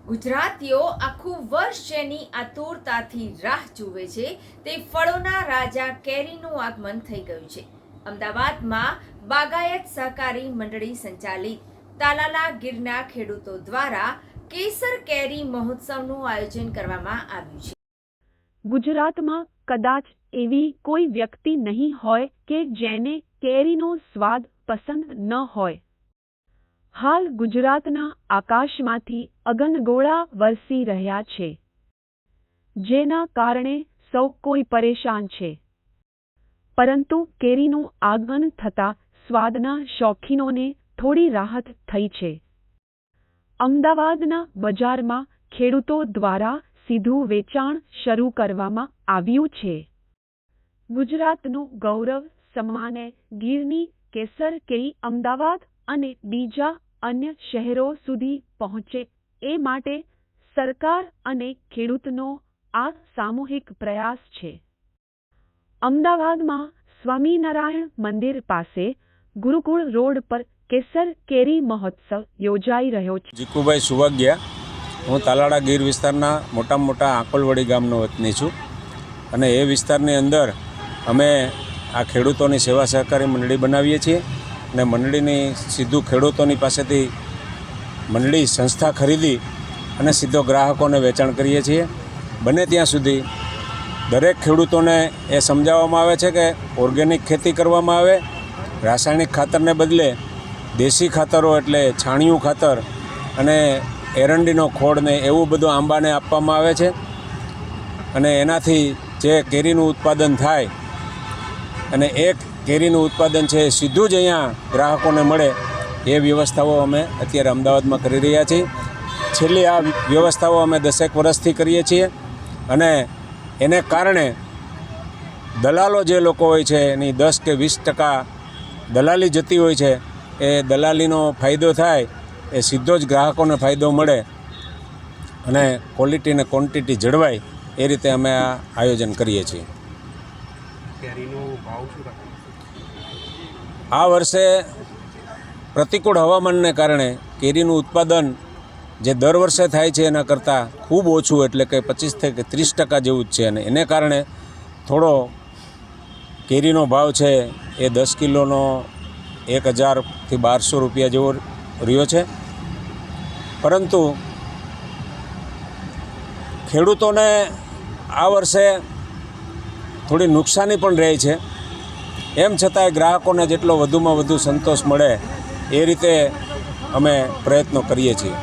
ગુજરાતીઓ આખું વર્ષ જેની આતુરતાથી રાહ જુએ છે તે ફળોના રાજા કેરીનું આગમન થઈ ગયું છે। અમદાવાદમાં બાગાયત સહકારી મંડળી સંચાલિત તાલાલા ગીરના ખેડૂતો દ્વારા કેસર કેરી મહોત્સવનું આયોજન કરવામાં આવ્યું છે। ગુજરાતમાં કદાચ એવી કોઈ વ્યક્તિ નહીં હોય કે જેને કેરીનો સ્વાદ પસંદ ન હોય। હાલ ગુજરાતના આકાશમાંથી અગનગોળા વરસી રહ્યા છે, જેના કારણે સૌ કોઈ પરેશાન છે, પરંતુ કેરીનું આગમન થતાં સ્વાદના શોખીનોને થોડી રાહત થઈ છે। અમદાવાદના બજારમાં ખેડૂતો દ્વારા સીધું વેચાણ શરૂ કરવામાં આવ્યું છે। ગુજરાતનું ગૌરવ સમ્માને ગીરની કેસર કેરી અમદાવાદ અને બીજા અન્ય શહેરો સુધી પહોંચે એ માટે સરકાર અને ખેડૂતનો આ સામૂહિક પ્રયાસ છે। અમદાવાદમાં સ્વામિનારાયણ મંદિર પાસે ગુરુકુળ રોડ પર કેસર કેરી મહોત્સવ યોજાઈ રહ્યો છે। જીકુભાઈ સુવાગ્યા, હું તાલાળા ગીર વિસ્તારના મોટામાં મોટા આંકોલવડી ગામનો વતની છું અને એ વિસ્તારની અંદર અમે આ ખેડૂતોની સેવા સહકારી મંડળી બનાવીએ છીએ અને મંડળીની સીધું ખેડૂતોની પાસેથી મંડળી સંસ્થા ખરીદી અને સીધો ગ્રાહકોને વેચાણ કરીએ છીએ। બને ત્યાં સુધી દરેક ખેડૂતોને એ સમજાવવામાં આવે છે કે ઓર્ગેનિક ખેતી કરવામાં આવે, રાસાયણિક ખાતરને બદલે દેશી ખાતરો એટલે છાણિયું ખાતર અને એરંડીનો ખોળને એવું બધું આંબાને આપવામાં આવે છે અને એનાથી જે કેરીનું ઉત્પાદન થાય અને એક કેરીનું ઉત્પાદન છે સીધું જ અહીંયા ગ્રાહકોને મળે એ વ્યવસ્થાઓ અમે અત્યારે અમદાવાદમાં કરી રહ્યા છીએ। છેલ્લી આ વ્યવસ્થાઓ અમે 10 વર્ષથી કરીએ છીએ અને એને કારણે દલાલો જે લોકો હોય છે એની 10 કે 20% દલાલી જતી હોય છે, એ દલાલીનો ફાયદો થાય, એ સીધો જ ગ્રાહકોને ફાયદો મળે અને ક્વોલિટી અને ક્વોન્ટિટી જળવાય એ રીતે અમે આ આયોજન કરીએ છીએ। આ વર્ષે પ્રતિકૂળ હવામાનને કારણે કેરીનું ઉત્પાદન જે દર વર્ષે થાય છે એના કરતાં ખૂબ ઓછું, એટલે કે 25 કે 30% જેવું જ છે અને એને કારણે થોડો કેરીનો ભાવ છે એ 10 કિલોનો 1000 થી 1200 રૂપિયા જેવો રહ્યો છે। પરંતુ ખેડૂતોને આ વર્ષે થોડી નુકસાની પણ રહી છે, એમ છતાંય ગ્રાહકોને જેટલો વધુમાં વધુ સંતોષ મળે એ રીતે અમે પ્રયત્નો કરીએ છીએ।